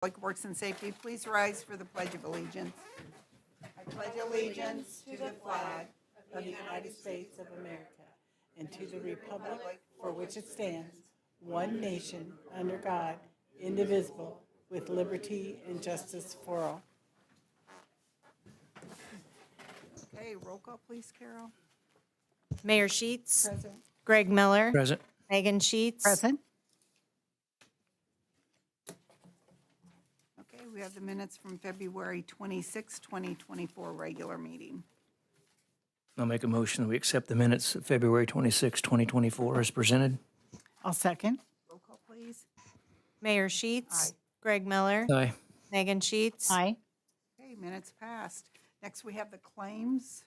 Public Works and Safety, please rise for the Pledge of Allegiance. I pledge allegiance to the flag of the United States of America and to the republic for which it stands, one nation, under God, indivisible, with liberty and justice for all. Okay, roll call, please, Carol. Mayor Sheets. Present. Greg Miller. Present. Megan Sheets. Present. Okay, we have the minutes from February 26, 2024, regular meeting. I'll make a motion that we accept the minutes of February 26, 2024 as presented. I'll second. Roll call, please. Mayor Sheets. Aye. Greg Miller. Aye. Megan Sheets. Aye. Okay, minutes passed. Next, we have the claims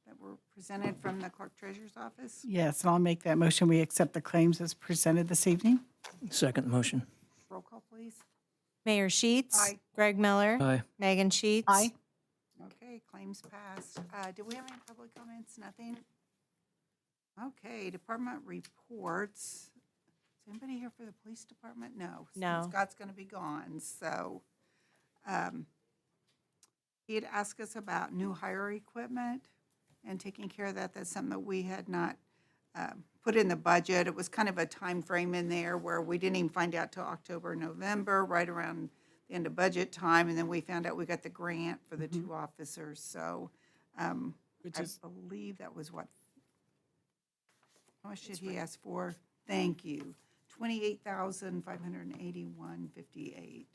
that were presented from the clerk treasurer's office. Yes, and I'll make that motion. We accept the claims as presented this evening. Second motion. Roll call, please. Mayor Sheets. Aye. Greg Miller. Aye. Megan Sheets. Aye. Okay, claims passed. Do we have any public comments? Nothing? Okay, department reports. Is anybody here for the police department? No. No. Scott's going to be gone, so. He had asked us about new hire equipment and taking care of that. That's something that we had not put in the budget. It was kind of a time frame in there where we didn't even find out till October, November, right around the end of budget time, and then we found out we got the grant for the two officers, so Which I is, believe that was what? How much did he ask for? Thank you. $28,581.58.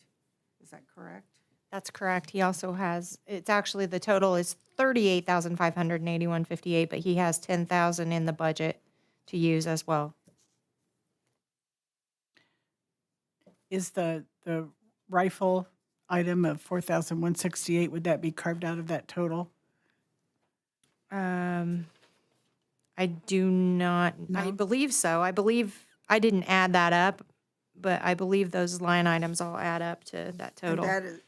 Is that correct? That's correct. He also has, it's actually, the total is $38,581.58, but he has $10,000 in the budget to use as well. is the rifle item of $4,168, would that be carved out of that total? I do not, I No? believe so. I believe, I didn't add that up, but I believe those line items all add up to that And total. that is,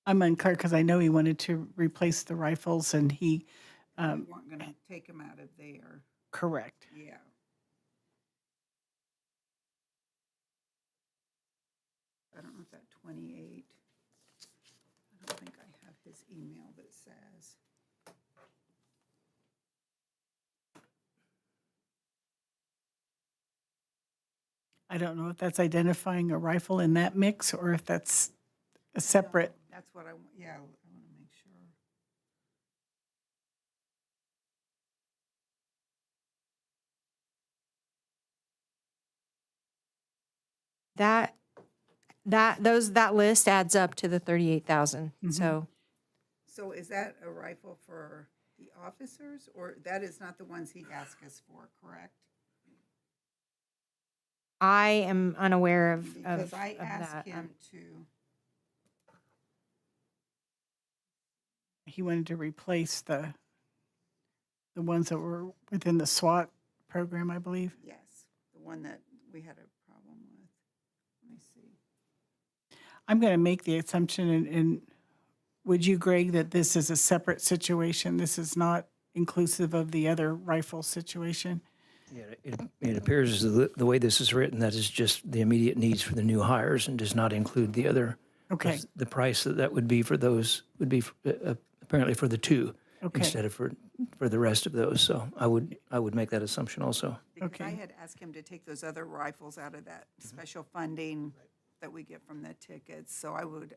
I'm unclear because I know he wanted to replace the rifles and he, we weren't going to take them out of there. correct. Yeah. I don't know if that 28, I don't think I have his email that says. I don't know if that's identifying a rifle in that mix or if that's a separate. That's what I want to make sure. That list adds up to the 38,000. So So is that a rifle for the officers, or that is not the ones he asked us for, correct? I am unaware of Because I of asked that. him to, He wanted to replace the ones that were within the SWAT program, I believe. yes, the one that we had a problem with. Let me see. I'm going to make the assumption, and would you, Greg, that this is a separate situation? This is not inclusive of the other rifle situation? Yeah, it appears as the way this is written, that is just the immediate needs for the new hires and does not include the other. Okay, The price that would be for those would be apparently for the two okay, instead of for the rest of those. So I would make that assumption also. Because I Okay. had asked him to take those other rifles out of that special funding that we get from the tickets, so I would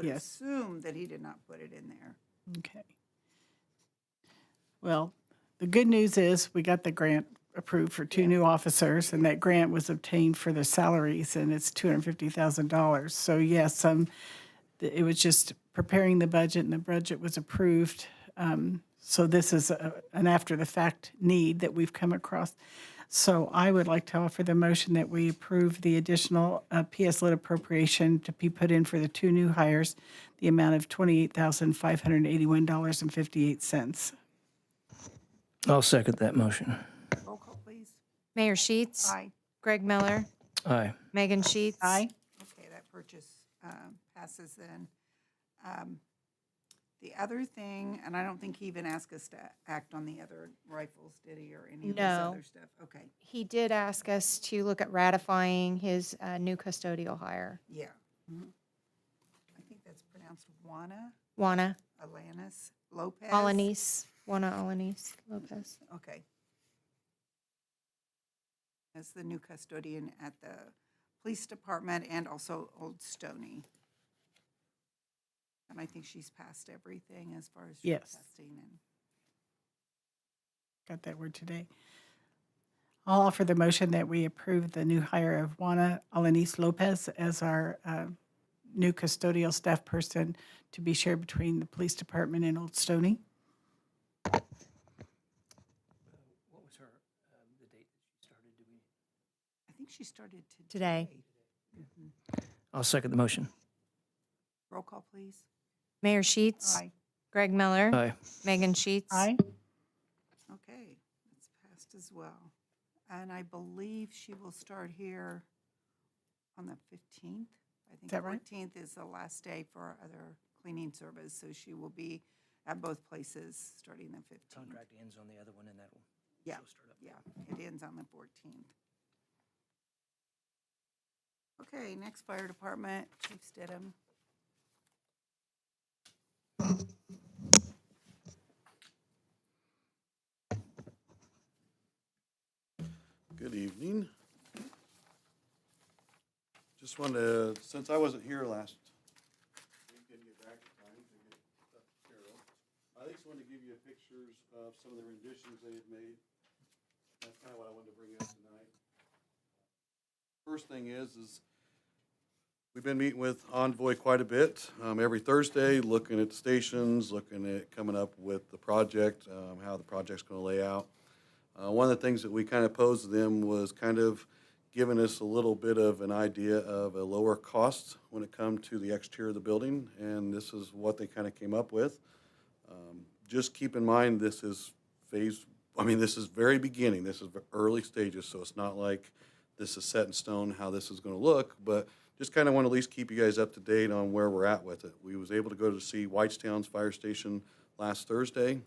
Yes. assume that he did not put it in there. okay. Well, the good news is we got the grant approved for two new officers, and that grant was obtained for their salaries, and it's $250,000. So yes, it was just preparing the budget, and the budget was approved. So this is an after-the-fact need that we've come across. So I would like to offer the motion that we approve the additional PS lit appropriation to be put in for the two new hires, the amount of $28,581.58. I'll second that motion. Roll call, please. Mayor Sheets. Aye. Greg Miller. Aye. Megan Sheets. Aye. Okay, that purchase passes then. The other thing, and I don't think he even asked us to act on the other rifles, did he, or any of this No. other stuff? Okay, He did ask us to look at ratifying his new custodial hire. yeah. Mhm. I think that's pronounced Juana Alanis Lopez. Juana Alanis Lopez. Okay. As the new custodian at the police department and also Old Stony. And I think she's passed everything as far as drug Yes. testing and. Got that word today. I'll offer the motion that we approve the new hire of Juana Alanis Lopez as our new custodial staff person to be shared between the police department and Old Stony. What was her, the date that she started? Do we? I think she started Today. I'll second the motion. Roll call, please. Mayor Sheets. Aye. Greg Miller. Aye. Megan Sheets. Aye. Okay, it's passed as well. And I believe she will start here on the 15th. I think that right? 14th is the last day for our other cleaning service, so she will be at both places starting the 15th. Contract ends on the other one, and that will. Yeah, she'll start up. yeah, it ends on the 14th. Okay, next fire department, Chief Stidham. Good evening. Just wanted to, since I wasn't here last week, didn't get back in time to get stuff to Carol, I just wanted to give you pictures of some of the renditions they had made. That's kind of what I wanted to bring up tonight. First thing is we've been meeting with Envoy quite a bit, every Thursday, looking at the stations, looking at coming up with the project, how the project's gonna lay out. One of the things that we kind of posed to them was kind of giving us a little bit of an idea of a lower cost when it comes to the exterior of the building, and this is what they kind of came up with. Just keep in mind, this is this is very beginning, this is early stages, so it's not like this is set in stone how this is gonna look, but just kind of want to at least keep you guys up to date on where we're at with it. We was able to go to see Whitestown's fire station last Thursday,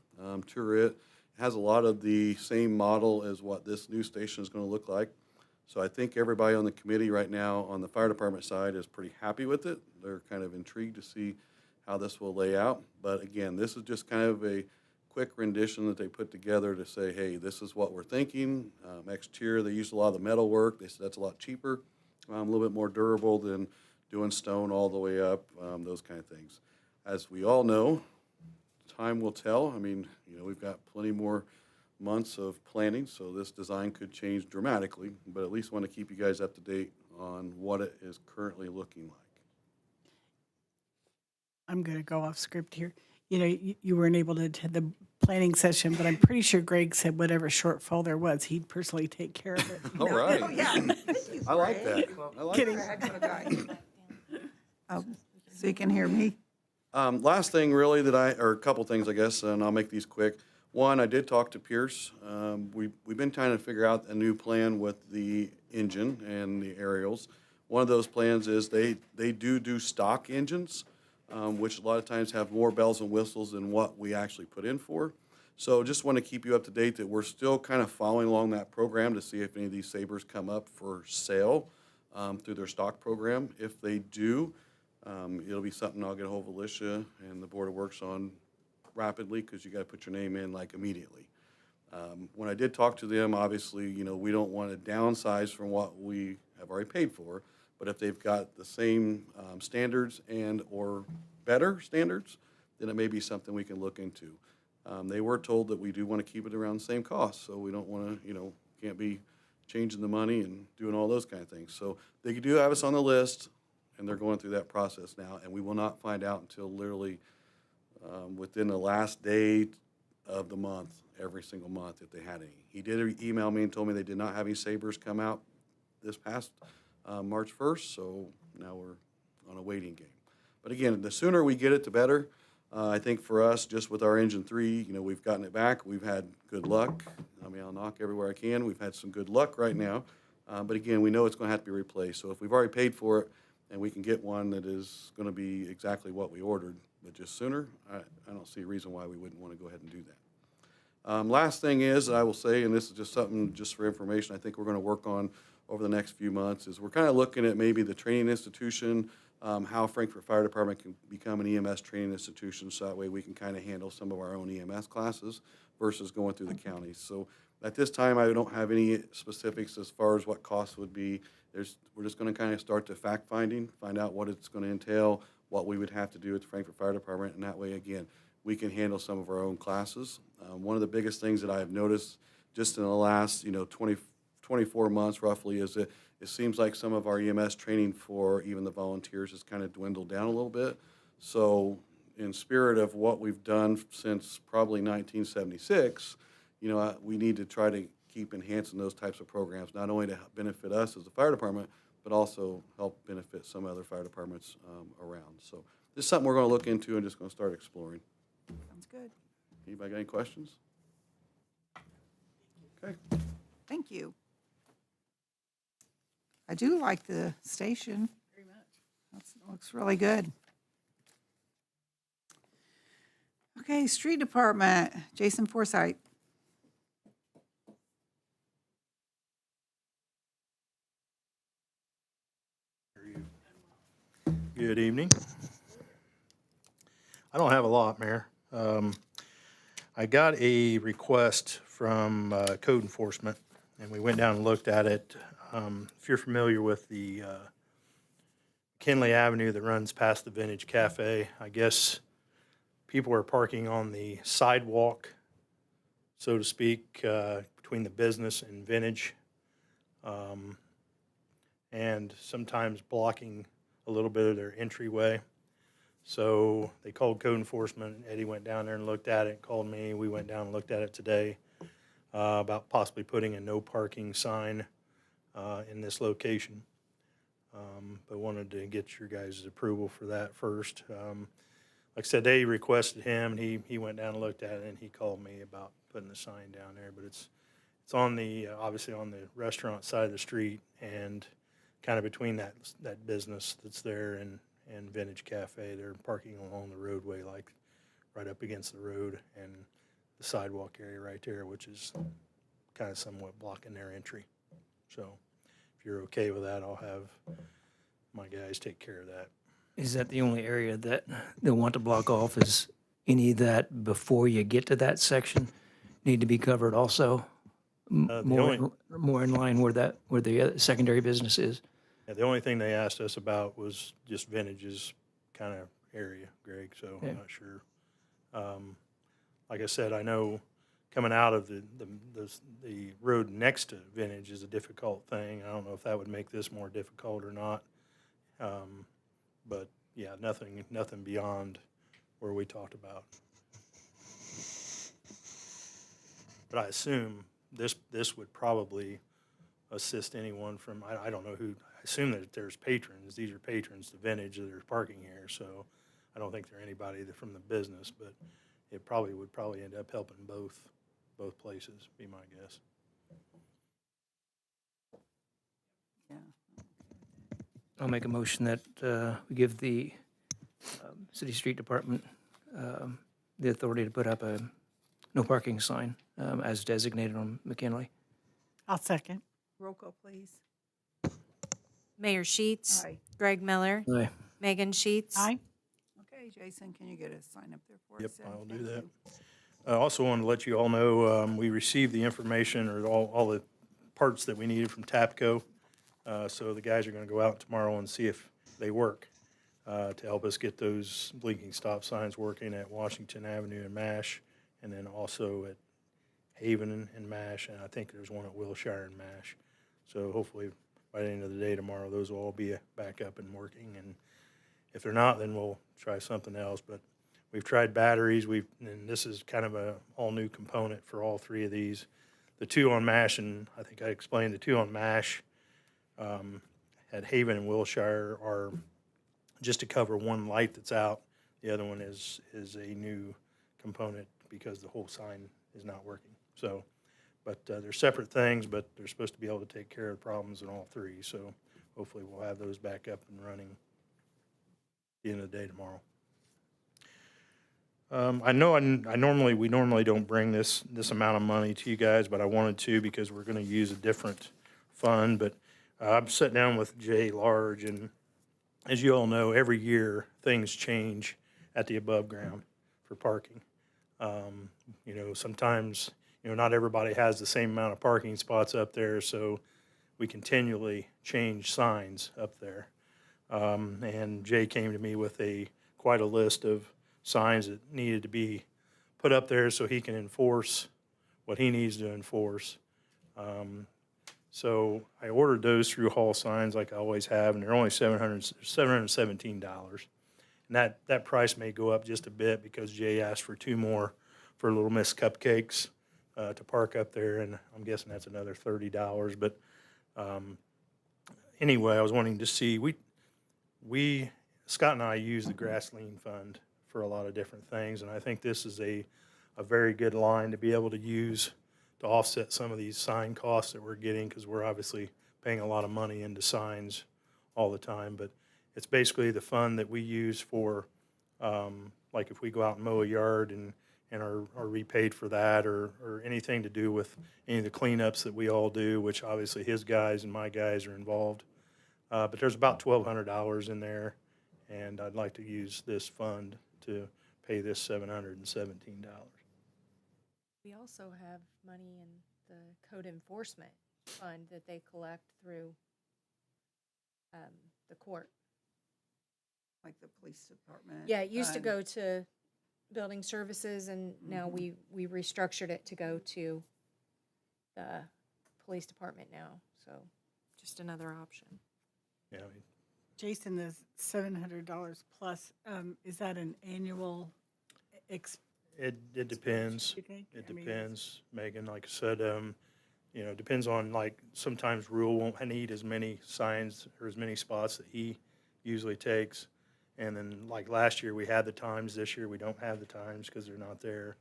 tour it. It has a lot of the same model as what this new station is going to look like. So I think everybody on the committee right now on the fire department side is pretty happy with it. They're kind of intrigued to see how this will lay out. But again, this is just kind of a quick rendition that they put together to say, hey, this is what we're thinking. Exterior, they used a lot of the metal work. They said that's a lot cheaper, a little bit more durable than doing stone all the way up, those kind of things. As we all know, time will tell. I mean, we've got plenty more months of planning, so this design could change dramatically, but at least want to keep you guys up to date on what it is currently looking like. I'm going to go off script here. You weren't able to attend the planning session, but I'm pretty sure Greg said whatever shortfall there was, he'd personally take care of it. All right. Oh, yeah. Thank you, I like Greg. that. I like Kidding. You're a heck of a guy. Oh, so you can hear me? Last thing really or a couple things, I guess, and I'll make these quick. One, I did talk to Pierce. We've been trying to figure out a new plan with the engine and the aerials. One of those plans is they do stock engines, which a lot of times have more bells and whistles than what we actually put in for. So just want to keep you up to date that we're still kind of following along that program to see if any of these Sabres come up for sale through their stock program. If they do, it'll be something I'll get a hold of Alicia and the Board of Works on rapidly, because you got to put your name in like immediately. When I did talk to them, obviously, we don't want to downsize from what we have already paid for, but if they've got the same standards and or better standards, then it may be something we can look into. They were told that we do want to keep it around the same cost, so we don't want to, can't be changing the money and doing all those kind of things. So they do have us on the list, and they're going through that process now, and we will not find out until literally within the last day of the month, every single month, if they had any. He did email me and told me they did not have any Sabres come out this past March 1st, so now we're on a waiting game. But again, the sooner we get it, the better. I think for us, just with our Engine 3, we've gotten it back. We've had good luck. I mean, I'll knock everywhere I can. We've had some good luck right now. But again, we know it's going to have to be replaced. So if we've already paid for it and we can get one that is gonna be exactly what we ordered, but just sooner, I don't see a reason why we wouldn't wanna go ahead and do that. Last thing is, I will say, and this is just something just for information, I think we're gonna work on over the next few months, is we're kind of looking at maybe the training institution, how Frankfurt Fire Department can become an EMS training institution, so that way we can kind of handle some of our own EMS classes versus going through the counties. So at this time, I don't have any specifics as far as what costs would be. We're just gonna kind of start the fact-finding, find out what it's gonna entail, what we would have to do at the Frankfurt Fire Department, and that way, again, we can handle some of our own classes. One of the biggest things that I have noticed just in the last, 24 months roughly is that it seems like some of our EMS training for even the volunteers has kind of dwindled down a little bit. So in spirit of what we've done since probably 1976, we need to try to keep enhancing those types of programs, not only to benefit us as a fire department, but also help benefit some other fire departments around. So this is something we're going to look into and just going to start exploring. Sounds good. Anybody got any questions? Okay. Thank you. I do like the station. Very much. Looks really good. Okay, street department, Jason Forsythe. Good evening. I don't have a lot, Mayor. I got a request from code enforcement, and we went down and looked at it. If you're familiar with the McKinley Avenue that runs past the Vintage Cafe, I guess people are parking on the sidewalk, so to speak, between the business and Vintage, and sometimes blocking a little bit of their entryway. So they called code enforcement. Eddie went down there and looked at it, called me. We went down and looked at it today about possibly putting a no parking sign in this location. But wanted to get your guys' approval for that first. Like I said, they requested him, and he went down and looked at it, and he called me about putting the sign down there. But it's on the, obviously on the restaurant side of the street, and kind of between that business that's there and Vintage Cafe. They're parking along the roadway, like right up against the road, and the sidewalk area right there, which is kind of somewhat blocking their entry. So if you're okay with that, I'll have my guys take care of that. Is that the only area that they'll want to block off? Is any of that before you get to that section need to be covered also? More in line where the other secondary business is? Yeah, the only thing they asked us about was just Vintage's kind of area, Greg, so Yeah. I'm not sure. Like I said, I know coming out of the road next to Vintage is a difficult thing. I don't know if that would make this more difficult or not. But yeah, nothing beyond where we talked about. But I assume this would probably assist anyone from, I don't know who, I assume that there's patrons. These are patrons to Vintage that are parking here, so I don't think they're anybody from the business, but it would end up helping both places, be my guess. Yeah. I'll make a motion that we give the city street department the authority to put up a no parking sign as designated on McKinley. I'll second. Roll call, please. Mayor Sheets, Aye. Greg Miller, Aye. Megan Sheets. Aye. Okay, Jason, can you get a sign up there for us? Yep, then? I'll do Thank that. you. I also wanted to let you all know, we received the information or all the parts that we needed from TAPCO. So the guys are gonna go out tomorrow and see if they work, to help us get those blinking stop signs working at Washington Avenue and MASH, and then also at Haven and MASH, and I think there's one at Wilshire and MASH. So hopefully by the end of the day tomorrow, those will all be back up and working, and if they're not, then we'll try something else. But we've tried batteries, and this is kind of a all-new component for all three of these. The two on MASH, and I think I explained the two on MASH at Haven and Wilshire are just to cover one light that's out. The other one is a new component because the whole sign is not working. So, but they're separate things, but they're supposed to be able to take care of problems in all three. So hopefully we'll have those back up and running at the end of the day tomorrow. I know we normally don't bring this amount of money to you guys, but I wanted to because we're gonna use a different fund. But I've sat down with Jay Large, and as you all know, every year things change at the above ground for parking. You know, sometimes, you know, not everybody has the same amount of parking spots up there, so we continually change signs up there. And Jay came to me with quite a list of signs that needed to be put up there so he can enforce what he needs to enforce. So I ordered those through Hall Signs like I always have, and they're only $717. And that price may go up just a bit because Jay asked for 2 more for Little Miss Cupcakes to park up there, and I'm guessing that's another $30. But anyway, I was wanting to see, Scott and I use the Grass Lien Fund for a lot of different things, and I think this is a very good line to be able to use to offset some of these sign costs that we're getting, because we're obviously paying a lot of money into signs all the time. But it's basically the fund that we use for, like if we go out and mow a yard and are repaid for that, or anything to do with any of the cleanups that we all do, which obviously his guys and my guys are involved. But there's about $1,200 in there, and I'd like to use this fund to pay this $717. We also have money in the code enforcement fund that they collect through the court. Like the police department. Yeah, it used to fund. go to building services, and now we restructured it to go to the police department now, so just another option. Yeah, I mean, Jason, the $700 plus, is that an annual it depends. you think? It I mean, depends, Megan. Like I said, you know, it depends on, like, sometimes Rule won't need as many signs or as many spots that he usually takes. And then, like last year, we had the times. This year, we don't have the times because they're not there.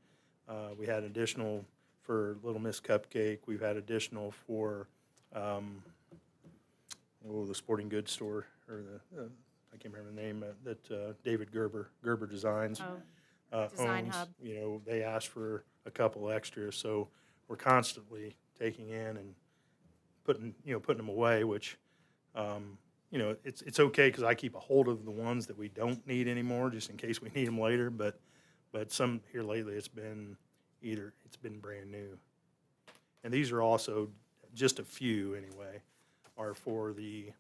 We had additional for Little Miss Cupcake. We've had additional for, the sporting goods store, or I can't remember the name, that David Gerber Designs. Design owns. Hub. You know, they asked for a couple extras, so we're constantly taking in and putting them away, which, you know, it's okay because I keep a hold of the ones that we don't need anymore, just in case we need them later. But some here lately, it's been brand new, and these are also just a few anyway, are for the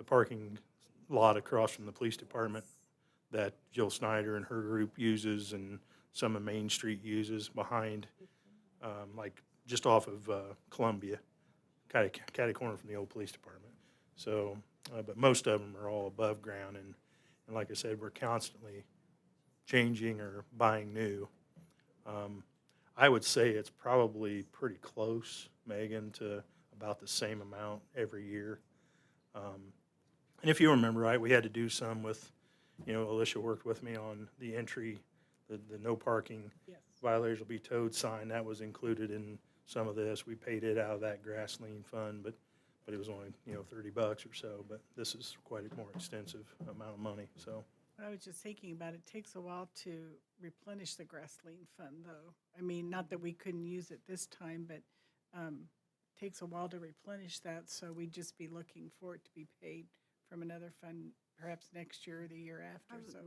parking lot across from the police department that Jill Snyder and her group uses, and some of Main Street uses behind, like just off of Columbia, catty corner from the old police department. So, but most of them are all above ground, and like I said, we're constantly changing or buying new. I would say it's probably pretty close, Megan, to about the same amount every year. And if you remember right, we had to do some with, you know, Alicia worked with me on the entry, the no parking Yes. violators will be towed sign. That was included in some of this. We paid it out of that Grass Lien Fund, but it was only, you know, $30 or so. But this is quite a more extensive amount of money, so. I was just thinking about it takes a while to replenish the Grass Lien Fund, though. I mean, not that we couldn't use it this time, but takes a while to replenish that, so we'd just be looking for it to be paid from another fund, perhaps next year or the year after, so.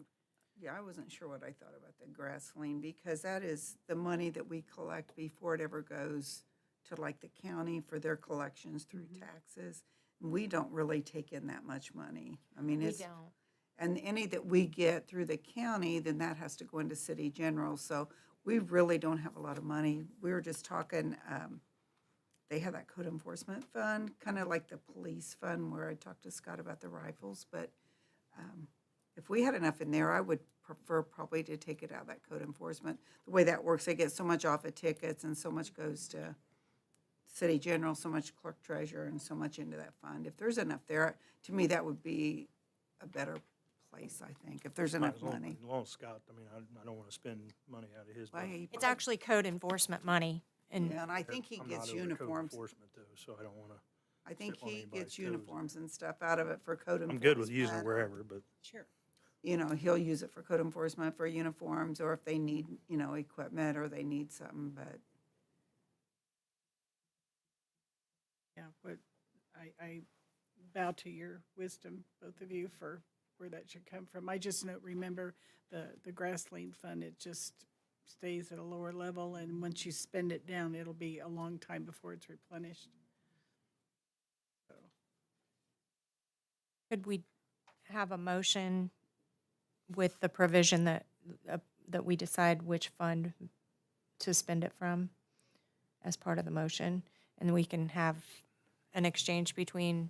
Yeah, I wasn't sure what I thought about the grass lien, because that is the money that we collect before it ever goes to like the county for their collections through taxes. We don't really take in that much money. I mean, We don't. and any that we get through the county, then that has to go into city general. So we really don't have a lot of money. We were just talking, they have that code enforcement fund, kind of like the police fund where I talked to Scott about the rifles. But if we had enough in there, I would prefer probably to take it out of that code enforcement. The way that works, they get so much off of tickets and so much goes to city general, so much clerk treasurer, and so much into that fund. If there's enough there, to me, that would be a better place, I think, if there's enough money. As long as Scott, I mean, I don't want to spend money out of his budget. It's actually code enforcement money, and Yeah, and I think he I'm gets not over code uniforms. enforcement though, so I don't want to. I think step on he anybody's gets toes. uniforms and stuff out of it for code enforcement. I'm good with using it wherever, but Sure. You know, he'll use it for code enforcement, for uniforms, or if they need, you know, equipment or they need something, but Yeah, but I bow to your wisdom, both of you, for where that should come from. I just remember the grassland fund, it just stays at a lower level, and once you spend it down, it'll be a long time before it's replenished. So, Could we have a motion with the provision that we decide which fund to spend it from as part of the motion? And we can have an exchange between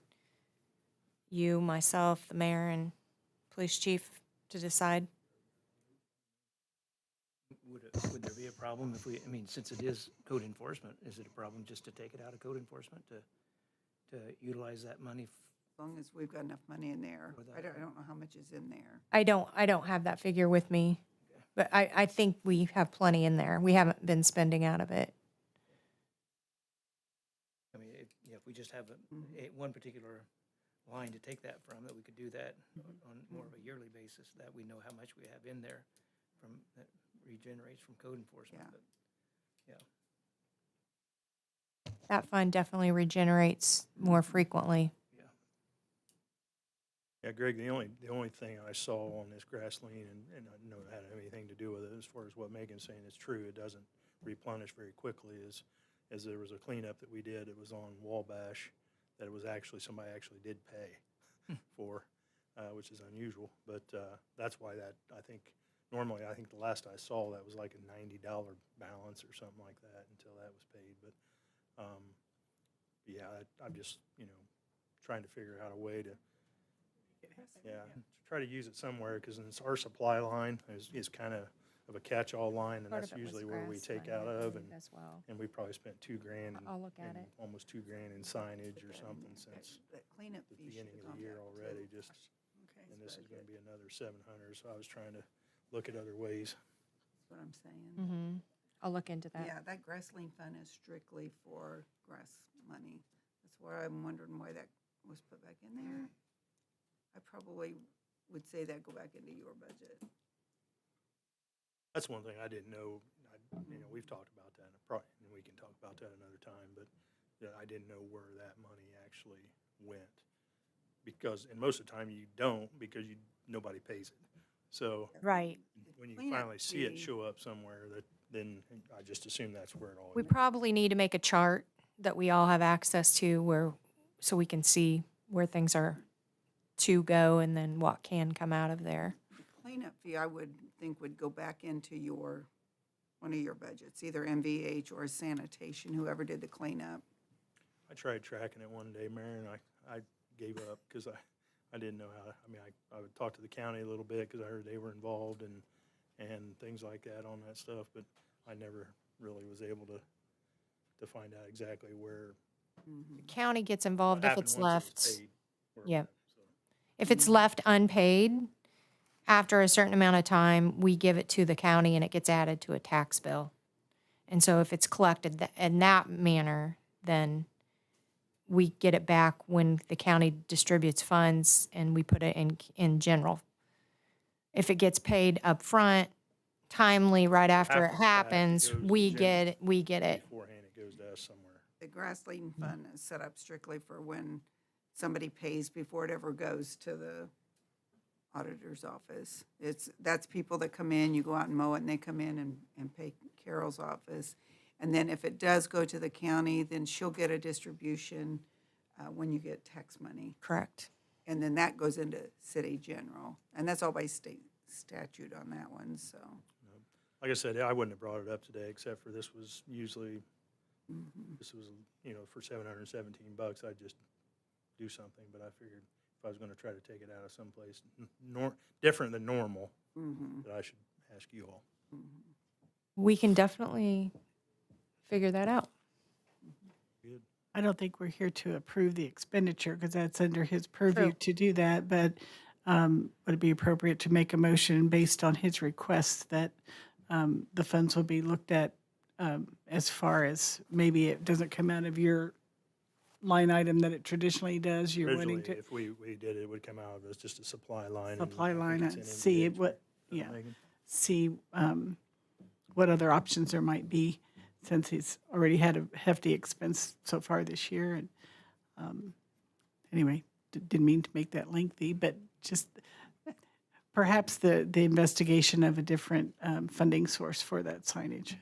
you, myself, the mayor, and police chief to decide? Would there be a problem if we, I mean, since it is code enforcement, is it a problem just to take it out of code enforcement to utilize that money? as long as we've got enough money in there. Without- I don't know how much is in there. I don't have that figure with me, but I think we have plenty in there. We haven't been spending out of it. I mean, if we just have one particular line to take that from, that we could do that on more of a yearly basis, that we know how much we have in there from, that regenerates from code enforcement. Yeah. But, yeah. That fund definitely regenerates more frequently. yeah, Greg, the only thing I saw on this grass lien, and I know it had anything to do with it, as far as what Megan's saying is true, it doesn't replenish very quickly, is there was a cleanup that we did, it was on Wabash, that it was actually, somebody actually did pay for, which is unusual, but that's why that, I think, normally, I think the last I saw, that was like a $90 balance or something like that until that was paid, but, yeah, I'm just, trying to figure out a way to, try to use it somewhere, because our supply line is kind of a catch-all line, and Part that's of it was usually where we grass take fund, out I of, believe, as well. and we probably spent $2,000. I'll look at and it. almost $2,000 in signage or something since That cleanup the fee should beginning have of the gone year back already, to just, okay. and this is gonna be another 700, so I was trying to look at other ways. That's what I'm saying. Mm-hmm. I'll look into that. Yeah, that grass lien fund is strictly for grass money. That's why I'm wondering why that was put back in there. I probably would say that go back into your budget. That's one thing I didn't know, we've talked about that, and we can talk about that another time, but I didn't know where that money actually went. Because, and most of the time you don't, because nobody pays it. So Right. when you Cleanup finally see it fee. show up somewhere, then I just assume that's where it all We went. probably need to make a chart that we all have access to so we can see where things are to go and then what can come out of there. The cleanup fee, I would think would go back into one of your budgets, either MVH or sanitation, whoever did the cleanup. I tried tracking it one day, Mayor, and I gave up because I didn't know how, I would talk to the county a little bit because I heard they were involved and things like that on that stuff, but I never really was able to find out exactly where. The county gets involved if happened it's once it left. was paid, where it Yep. went, so. If it's left unpaid, after a certain amount of time, we give it to the county and it gets added to a tax bill. And so if it's collected in that manner, then we get it back when the county distributes funds and we put it in general. If it gets paid up front, timely, right after it After the fact, it happens, goes to we general. get it. Beforehand, it goes to us somewhere. The grass lien fund is set up strictly for when somebody pays before it ever goes to the auditor's office. That's people that come in, you go out and mow it, and they come in and pay Carol's office. And then if it does go to the county, then she'll get a distribution when you get tax money. Correct. And then that goes into city general. And that's all by state statute on that one, so. Like I said, I wouldn't have brought it up today, except for this was usually, this was, for $717, I'd just do something, but I figured if I was gonna try to take it out of someplace different than normal, that I should ask you all. We can definitely figure that out. Good. I don't think we're here to approve the expenditure because that's under his purview True. to do that, but would it be appropriate to make a motion based on his request that the funds will be looked at as far as maybe it doesn't come out of your line item that it traditionally does? You're Originally, wanting to if we did it, it would come out of as just a supply line. and supply I think line it's and in see MVH, what, isn't it, yeah, Megan? see what other options there might be, since he's already had a hefty expense so far this year. And anyway, didn't mean to make that lengthy, but just perhaps the investigation of a different funding source for that signage.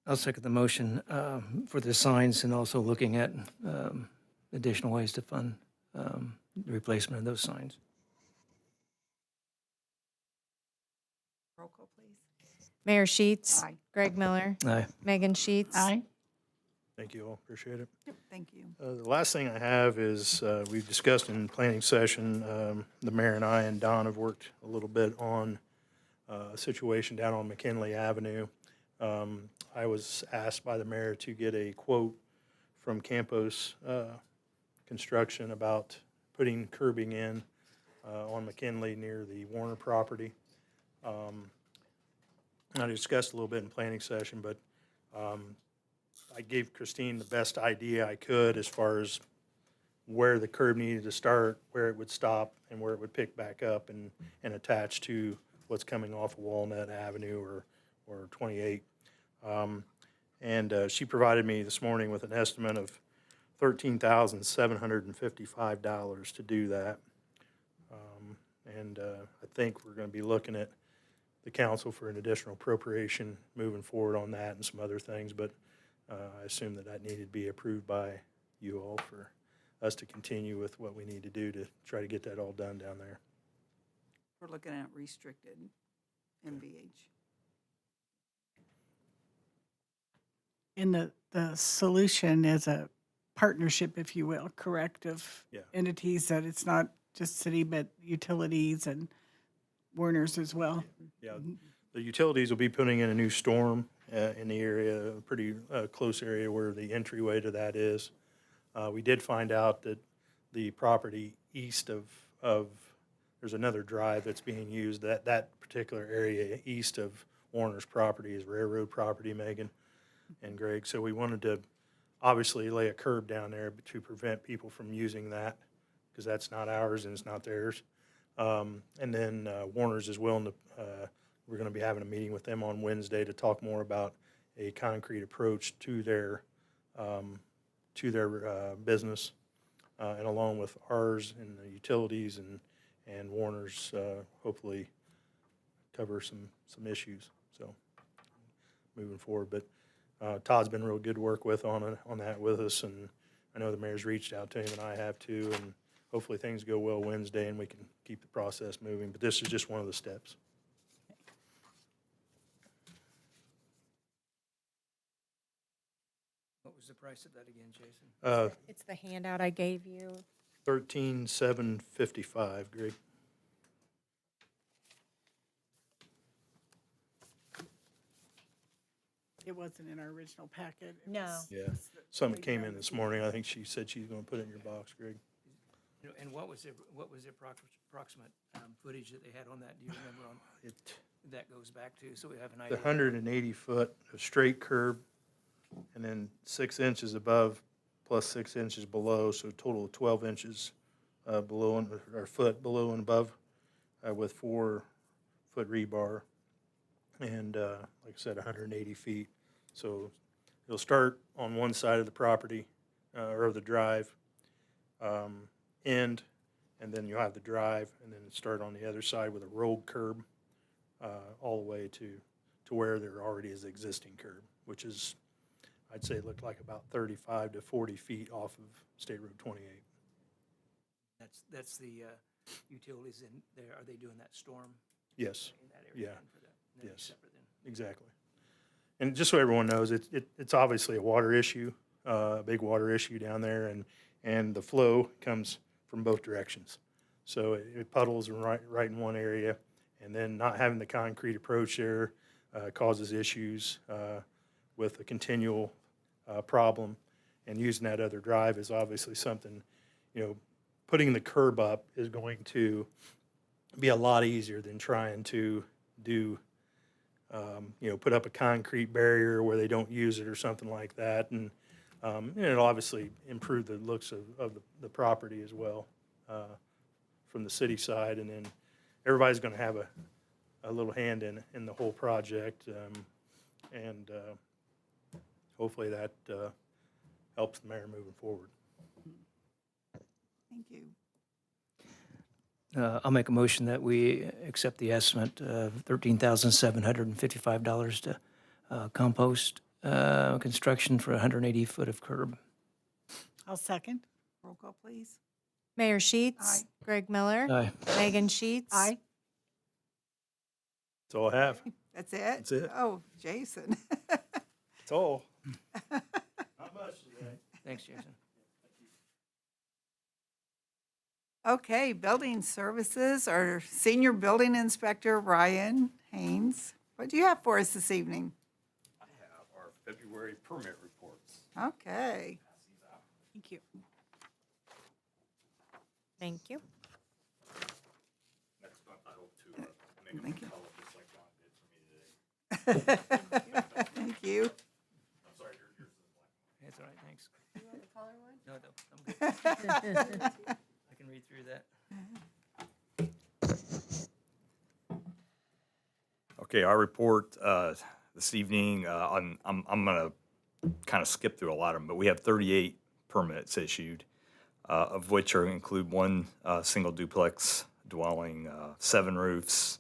I'll second the motion for the signs and also looking at additional ways to fund the replacement of those signs. Roll call, please. Mayor Sheets. Aye. Greg Miller. Aye. Megan Sheets. Aye. Thank you all, appreciate it. Yep, thank you. The last thing I have is, we've discussed in planning session, the mayor and I and Don have worked a little bit on a situation down on McKinley Avenue. I was asked by the mayor to get a quote from Campos Construction about putting curbing in on McKinley near the Warner property. I discussed a little bit in planning session, but I gave Christine the best idea I could as far as where the curb needed to start, where it would stop, and where it would pick back up and attach to what's coming off of Walnut Avenue or 28. And she provided me this morning with an estimate of $13,755 to do that. And I think we're going to be looking at the council for an additional appropriation moving forward on that and some other things, but I assume that needed to be approved by you all for us to continue with what we need to do to try to get that all done down there. We're looking at restricted MVH. And the solution is a partnership, if you will, correct, of Yeah. entities, that it's not just city, but utilities and Warner's as well. Yeah, the utilities will be putting in a new storm in the area, a pretty close area where the entryway to that is. We did find out that the property east of there's another drive that's being used, that particular area east of Warner's property is railroad property, Megan and Greg. So we wanted to obviously lay a curb down there to prevent people from using that, because that's not ours and it's not theirs. And then Warner's is willing to, we're going to be having a meeting with them on Wednesday to talk more about a concrete approach to their business, and along with ours and the utilities and Warner's, hopefully cover some issues. So moving forward, but Todd's been real good to work with on that with us, and I know the mayor's reached out to him and I have too, and hopefully things go well Wednesday and we can keep the process moving, but this is just one of the steps. What was the price of that again, Jason? It's the handout I gave you. 13,755, Greg. It wasn't in our original packet. It No. was- Yeah. Something came in this morning. I think she said she's going to put it in your box, Greg. And what was the approximate footage that they had on that? Do you remember on that goes back to, so we have an The idea? 180 foot of straight curb, and then 6 inches above plus 6 inches below, so a total of 12 inches below, or foot below and above, with 4-foot rebar, and like I said, 180 feet. So it'll start on one side of the property, or the drive, end, and then you'll have the drive, and then start on the other side with a rolled curb, all the way to where there already is existing curb, which is, I'd say, it looked like about 35 to 40 feet off of State Road 28. That's the utilities in there, are they doing that storm Yes, in that area? Yeah. then for that? That'd be Yes. separate then. exactly. And just so everyone knows, it's obviously a water issue, a big water issue down there, and the flow comes from both directions. So it puddles right in one area, and then not having the concrete approach there causes issues with a continual problem. And using that other drive is obviously something, putting the curb up is going to be a lot easier than trying to do put up a concrete barrier where they don't use it or something like that. And it'll obviously improve the looks of the property as well from the city side. And then everybody's going to have a little hand in the whole project. And hopefully that helps the mayor moving forward. Thank you. I'll make a motion that we accept the estimate of $13,755 to compost construction for 180 foot of curb. I'll second. Roll call, please. Mayor Sheets. Aye. Greg Miller. Aye. Megan Sheets. Aye. That's all I have. That's it? That's it. Oh, Jason. That's all. Not much today. Thanks, Jason. Okay, building services, our senior building inspector, Ryan Haynes. What do you have for us this evening? I have our February permit reports. Okay. Thank you. Thank you. Next month, I hope to make them Thank in you. color, just like John did for me today. Thank you. I'm sorry, yours is black. That's all right, thanks. You want the color one? No, I'm good. I can read through that. Okay, our report this evening, I'm going to kind of skip through a lot of them, but we have 38 permits issued, of which include one single duplex dwelling, 7 roofs,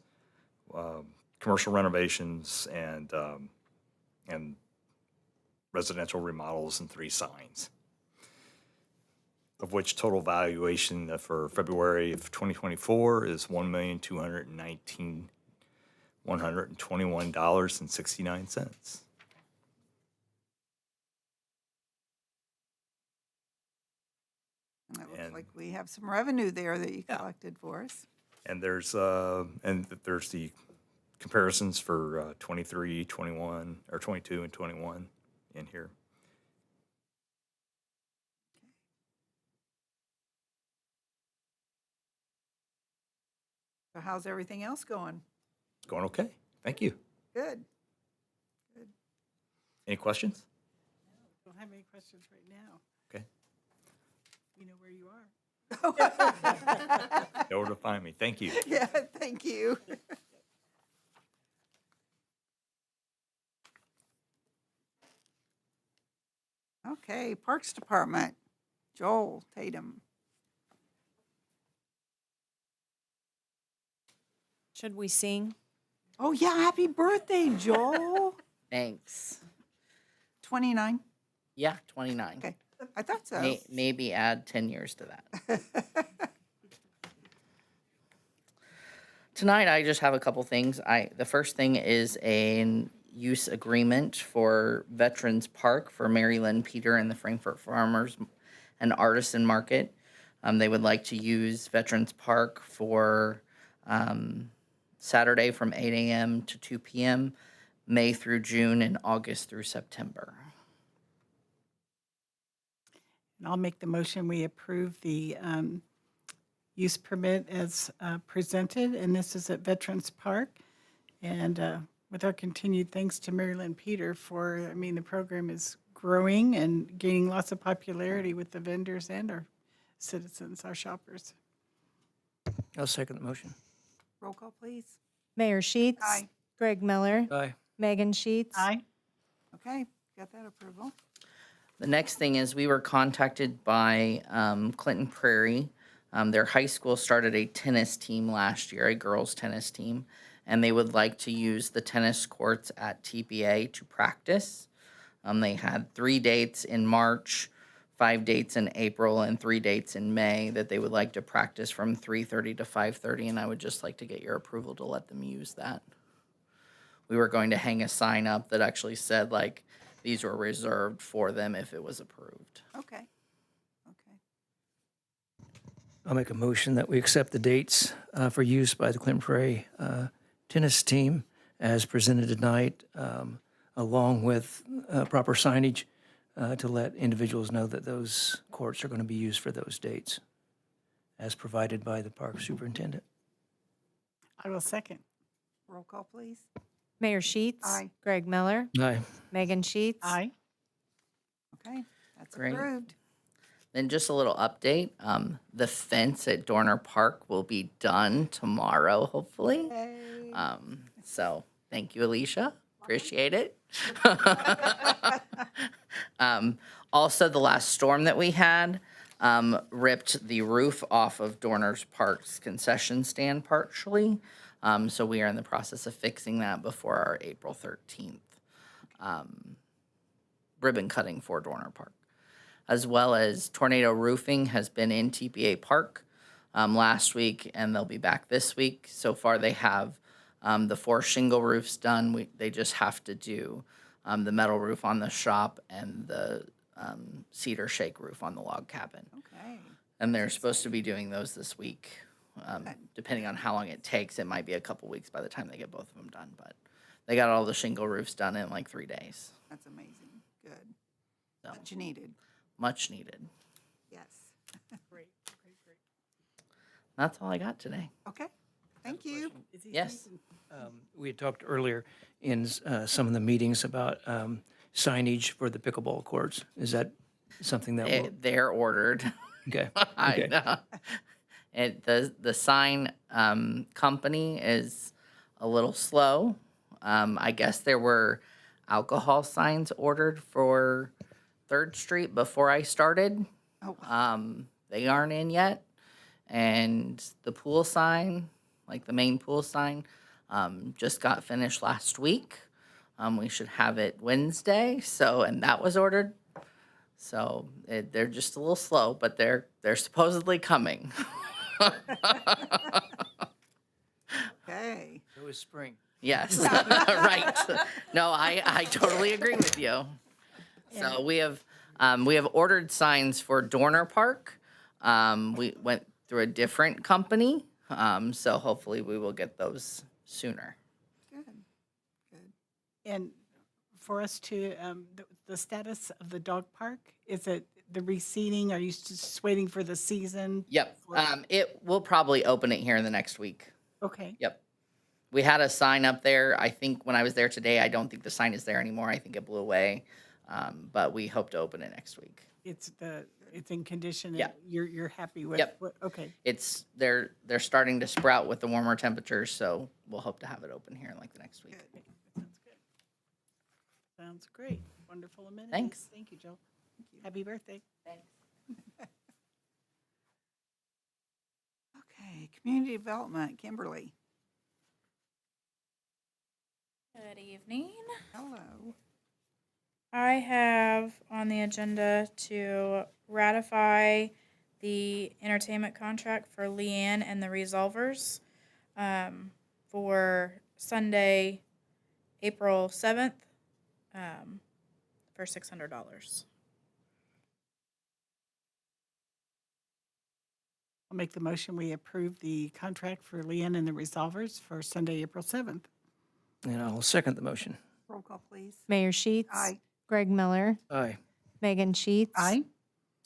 commercial renovations, and residential remodels, and 3 signs, of which total valuation for February of 2024 is $1,219,121.69. And it looks And- like we have some revenue there that you Yeah. collected for us. And there's the comparisons for 23, 21, or 22 and 21 in here. So how's everything else going? It's going okay. Thank you. Good. Any questions? Don't have any questions right now. Okay. You know where you are. Know where to find me. Thank you. Yeah, thank you. Okay, Parks Department, Joel Tatum. Should we sing? Oh, yeah, happy birthday, Joel. Thanks. 29? Yeah, 29. Okay, I thought so. Maybe add 10 years to that. Tonight, I just have a couple things. The first thing is a use agreement for Veterans Park for Mary Lynn Peter and the Frankfurt Farmers and Artisan Market. They would like to use Veterans Park for Saturday from 8 a.m. to 2 p.m., May through June, and August through September. And I'll make the motion, we approve the use permit as presented, and this is at Veterans Park. And with our continued thanks to Mary Lynn Peter the program is growing and gaining lots of popularity with the vendors and our citizens, our shoppers. I'll second the motion. Roll call, please. Mayor Sheets. Aye. Greg Miller. Aye. Megan Sheets. Aye. Okay, got that approval. The next thing is we were contacted by Clinton Prairie. Their high school started a tennis team last year, a girls' tennis team, and they would like to use the tennis courts at TPA to practice. They had 3 dates in March, 5 dates in April, and 3 dates in May that they would like to practice from 3:30 to 5:30, and I would just like to get your approval to let them use that. We were going to hang a sign up that actually said, like, these were reserved for them if it was approved. Okay. Okay. I'll make a motion that we accept the dates for use by the Clinton Prairie tennis team as presented tonight, along with proper signage to let individuals know that those courts are going to be used for those dates, as provided by the park superintendent. I will second. Roll call, please. Mayor Sheets. Aye. Greg Miller. Aye. Megan Sheets. Aye. Okay, that's Great. approved. Then just a little update. The fence at Dorner Park will be done tomorrow, hopefully. Yay. So thank you, Alicia. Appreciate it. Also, the last storm that we had ripped the roof off of Dorner's Park's concession stand partially. So we are in the process of fixing that before our April 13th ribbon cutting for Dorner Park. As well as Tornado Roofing has been in TPA Park last week, and they'll be back this week. So far, they have the 4 shingle roofs done. They just have to do the metal roof on the shop and the cedar shake roof on the log cabin. Okay. And they're supposed to be doing those this week. Depending on how long it takes, it might be a couple weeks by the time they get both of them done. But they got all the shingle roofs done in like 3 days. That's amazing. Good. So Much needed. much needed. Yes. That's all I got today. Okay. Thank you. Yes. We had talked earlier in some of the meetings about signage for the pickleball courts. Is that something that will, They're ordered. okay? I Okay. know. The sign company is a little slow. I guess there were alcohol signs ordered for 3rd Street before I started. Oh, wow. They aren't in yet. And the pool sign, like the main pool sign, just got finished last week. We should have it Wednesday. So, and that was ordered. So they're just a little slow, but they're supposedly coming. Okay. It was spring. Yes, right. No, I totally agree with you. So we have ordered signs for Dorner Park. We went through a different company, so hopefully we will get those sooner. Good. Good. And for us to, the status of the dog park, is it the reseeding? Are you just waiting for the season? Yep. It will probably open it here in the next week. Okay. Yep. We had a sign up there. I think when I was there today, I don't think the sign is there anymore. I think it blew away. But we hope to open it next week. It's in condition. Yeah. You're happy with? Yep. Okay. They're starting to sprout with the warmer temperatures, so we'll hope to have it open here in like the next week. Good. Sounds good. Sounds great. Wonderful amenities. Thanks. Thank you, Joe. Happy birthday. Okay. Community development, Kimberly. Good evening. Hello. I have on the agenda to ratify the entertainment contract for Leanne and the Resolvers for Sunday, April 7th for $600. I'll make the motion. We approve the contract for Leanne and the Resolvers for Sunday, April 7th. And I'll second the motion. Roll call, please. Mayor Sheets. Aye. Greg Miller. Aye. Megan Sheets. Aye.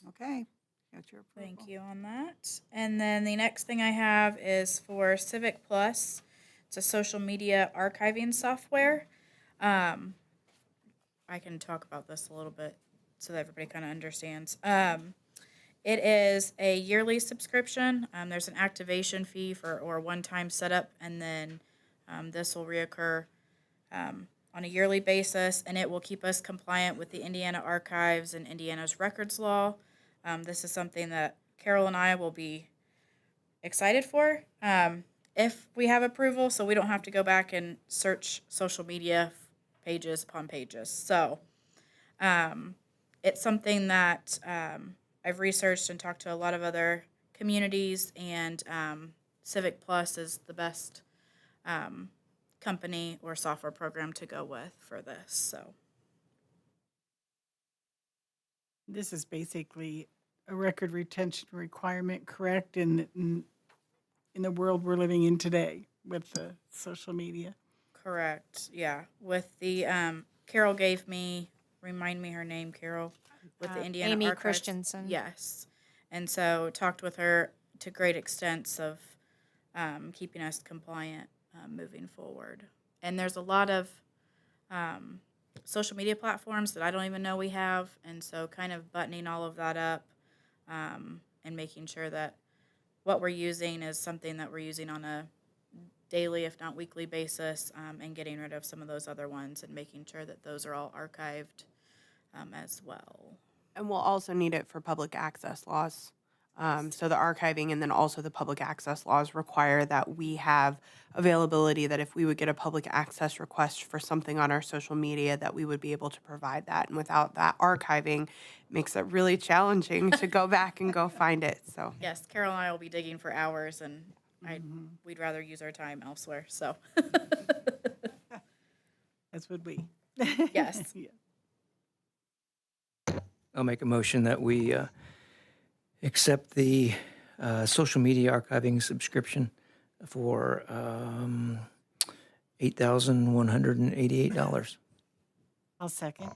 Okay. Got your approval. Thank you on that. And then the next thing I have is for Civic Plus. It's a social media archiving software. I can talk about this a little bit so that everybody kind of understands. It is a yearly subscription. There's an activation fee or one-time setup, and then this will reoccur on a yearly basis, and it will keep us compliant with the Indiana Archives and Indiana's records law. This is something that Carol and I will be excited for if we have approval, so we don't have to go back and search social media pages upon pages. So it's something that I've researched and talked to a lot of other communities, and Civic Plus is the best company or software program to go with for this. So This is basically a record retention requirement, correct, in the world we're living in today with the social media? correct, yeah. With the Carol gave me, remind me her name, Carol, with the Indiana Amy Archives. Christensen. Yes, and so talked with her to great extents of keeping us compliant moving forward. And there's a lot of social media platforms that I don't even know we have. And so kind of buttoning all of that up and making sure that what we're using is something that we're using on a daily, if not weekly basis, and getting rid of some of those other ones and making sure that those are all archived as well. And we'll also need it for public access laws. So the archiving and then also the public access laws require that we have availability, that if we would get a public access request for something on our social media, that we would be able to provide that. And without that archiving, it makes it really challenging to go back and go find it. So Yes, Carol and I will be digging for hours, and we'd rather use our time elsewhere. So, As would we. yes. Yeah. I'll make a motion that we accept the social media archiving subscription for $8,188. I'll second.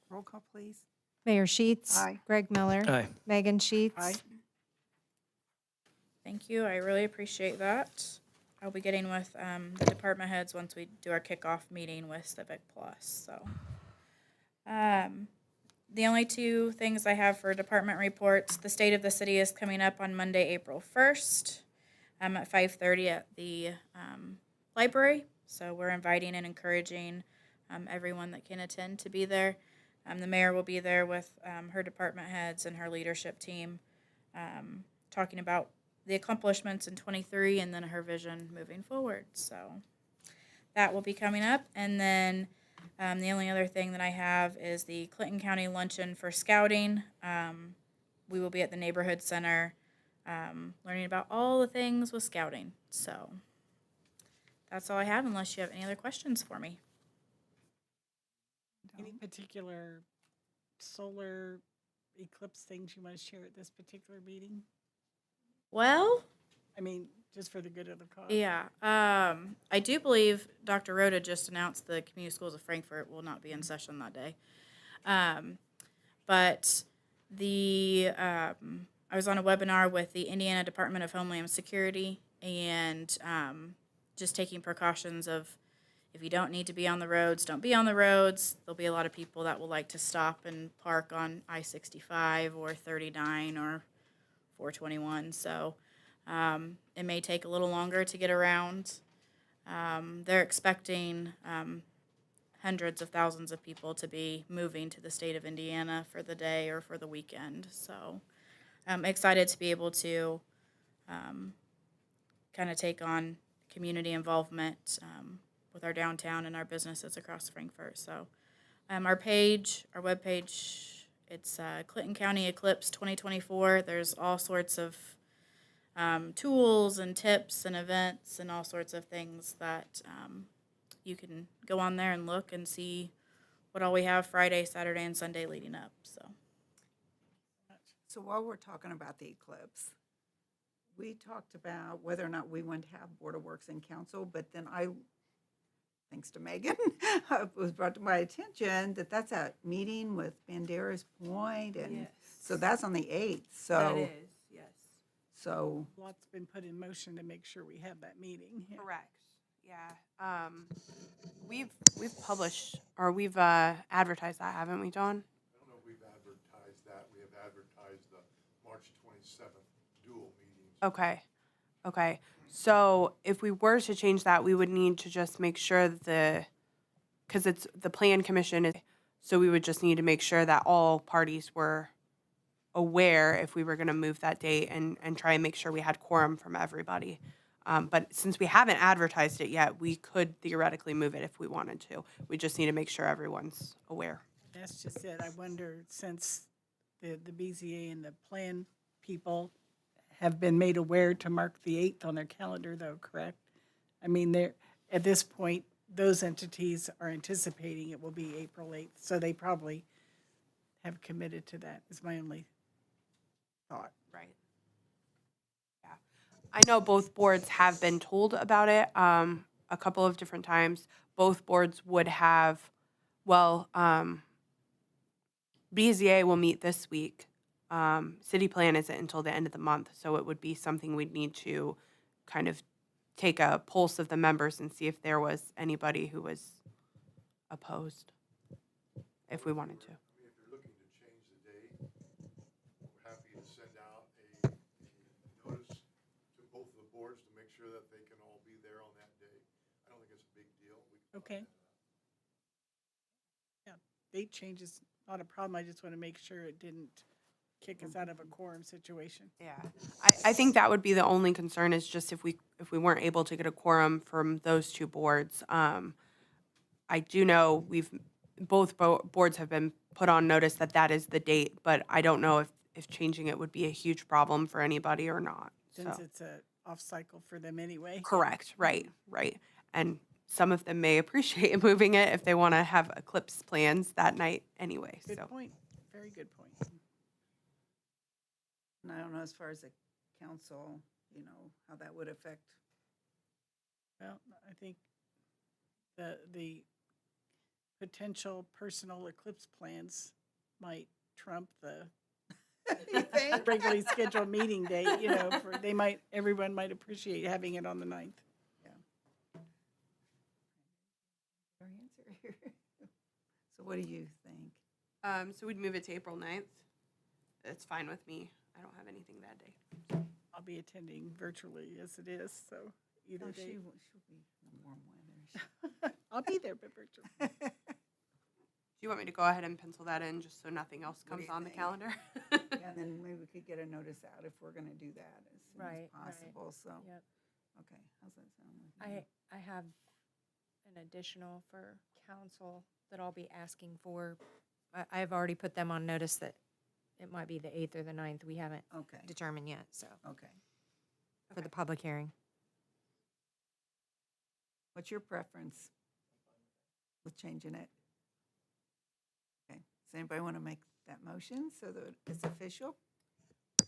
Roll call, please. Mayor Sheets. Aye. Greg Miller. Aye. Megan Sheets. Aye. Thank you. I really appreciate that. I'll be getting with the department heads once we do our kickoff meeting with Civic Plus. So, the only two things I have for department reports: the state of the city is coming up on Monday, April 1st, at 5:30 at the library. So we're inviting and encouraging everyone that can attend to be there. The mayor will be there with her department heads and her leadership team, talking about the accomplishments in 23 and then her vision moving forward. So that will be coming up. And then the only other thing that I have is the Clinton County Luncheon for Scouting. We will be at the Neighborhood Center learning about all the things with scouting. So that's all I have, unless you have any other questions for me. Any particular solar eclipse things you want to share at this particular meeting? Well, I mean, just for the good of the cause. yeah. I do believe Dr. Rhoda just announced the Community Schools of Frankfurt will not be in session that day. But I was on a webinar with the Indiana Department of Homeland Security, and just taking precautions of, if you don't need to be on the roads, don't be on the roads. There'll be a lot of people that will like to stop and park on I-65 or 39 or 421. So it may take a little longer to get around. They're expecting hundreds of thousands of people to be moving to the state of Indiana for the day or for the weekend. So I'm excited to be able to kind of take on community involvement with our downtown and our businesses across Frankfurt. So our webpage, it's Clinton County Eclipse 2024. There's all sorts of tools and tips and events and all sorts of things that you can go on there and look and see what all we have Friday, Saturday, and Sunday leading up. So while we're talking about the eclipse, we talked about whether or not we want to have Board of Works and Council, but then thanks to Megan, it was brought to my attention that that's a meeting with Banderas Point, and so that's on the 8th. So That is, yes. So Lots been put in motion to make sure we have that meeting. Yeah. correct. Yeah. We've published or we've advertised that, haven't we, John? I don't know if we've advertised that. We have advertised the March 27th dual meetings. Okay. So if we were to change that, we would need to just make sure that because it's the Plan Commission, so we would just need to make sure that all parties were aware if we were going to move that date and try and make sure we had quorum from everybody. But since we haven't advertised it yet, we could theoretically move it if we wanted to. We just need to make sure everyone's aware. That's just it. I wonder, since the BZA and the plan people have been made aware to mark the 8th on their calendar, though, correct? I mean, they're, at this point, those entities are anticipating it will be April 8th, so they probably have committed to that, is my only thought. Right. Yeah. I know both boards have been told about it a couple of different times. Both boards would have, BZA will meet this week. City Plan isn't until the end of the month, so it would be something we'd need to kind of take a pulse of the members and see if there was anybody who was opposed, if we wanted to. If you're looking to change the date, we're happy to send out a notice to both of the boards to make sure that they can all be there on that day. I don't think it's a big deal. We can Okay. Yeah, date change is not a problem. I just want to make sure it didn't kick us out of a quorum situation. Yeah, I think that would be the only concern is just if we weren't able to get a quorum from those two boards. I do know both boards have been put on notice that that is the date, but I don't know if changing it would be a huge problem for anybody or not. Since So. it's a off cycle for them anyway. Correct, right. And some of them may appreciate moving it if they want to have eclipse plans that night anyway, Good so. point. Very good point. And I don't know as far as the council, how that would affect. Well, I think the potential personal eclipse plans might trump the regularly scheduled meeting date, everyone might appreciate having it on the 9th. Our answer here. So what do you think? So we'd move it to April 9th. It's fine with me. I don't have anything that day. I'll be attending virtually as it is, so either Oh, day. she'll be in warm weather. I'll be there, but virtually. Do you want me to go ahead and pencil that in just so nothing else What do comes you on the think? calendar? Yeah, and then maybe we could get a notice out if we're gonna do that as soon as Right, right. possible, so. Yep. Okay, how's that sound? with you? I have an additional for council that I'll be asking for. I've already put them on notice that it might be the 8th or the 9th. We haven't Okay, determined yet, so, okay. for the public hearing. What's your preference with changing it? Okay, does anybody want to make that motion so that it's official?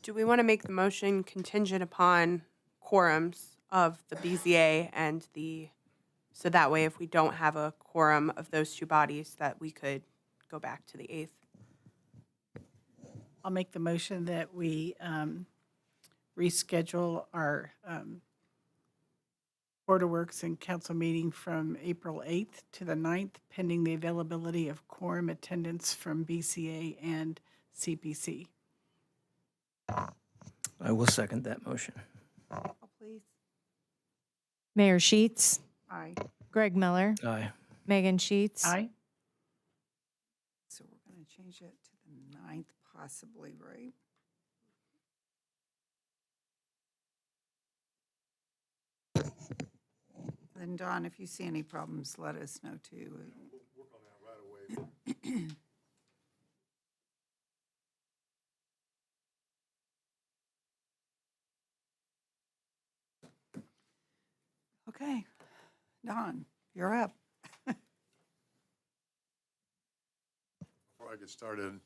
Do we want to make the motion contingent upon quorums of the BZA and so that way if we don't have a quorum of those two bodies, that we could go back to the 8th? I'll make the motion that we reschedule our Board of Works and council meeting from April 8th to the 9th, pending the availability of quorum attendance from BCA and CPC. I will second that motion. Oh, please. Mayor Sheets, Aye. Greg Miller, Aye. Megan Sheets. Aye? So we're gonna change it to the 9th possibly, right? Then Dawn, if you see any problems, let us know too. We'll work on that right away. Okay, Dawn, you're up. Before I get started,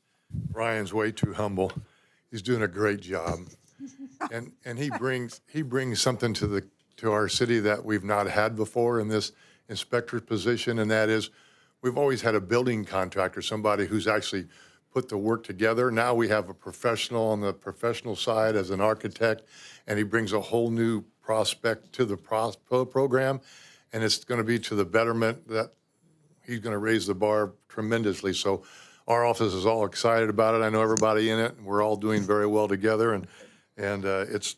Ryan's way too humble. He's doing a great job. And he brings something to our city that we've not had before in this inspector position, and that is, we've always had a building contractor, somebody who's actually put the work together. Now we have a professional on the professional side as an architect, and he brings a whole new prospect to the program, and it's going to be to the betterment that he's going to raise the bar tremendously. So our office is all excited about it. I know everybody in it, and we're all doing very well together, and it's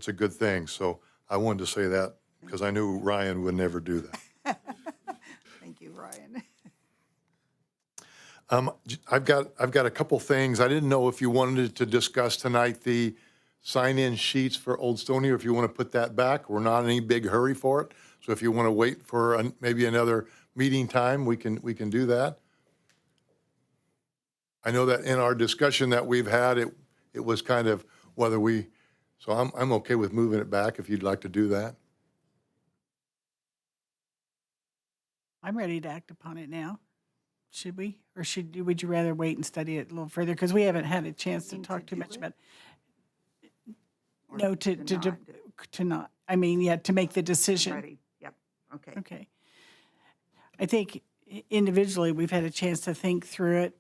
a good thing. So I wanted to say that because I knew Ryan would never do that. Thank you, Ryan. I've got a couple things. I didn't know if you wanted to discuss tonight the sign-in sheets for Old Stony, or if you want to put that back. We're not in any big hurry for it. So if you want to wait for maybe another meeting time, we can do that. I know that in our discussion that we've had, it was kind of whether so I'm okay with moving it back if you'd like to do that. I'm ready to act upon it now. Should we? Or would you rather wait and study it a little further? Because we haven't had a chance to Mean to talk too do much it? about. Or No, not do it? to not, I mean, yeah, to make the decision. Ready, yep, okay. Okay. I think individually, we've had a chance to think through it.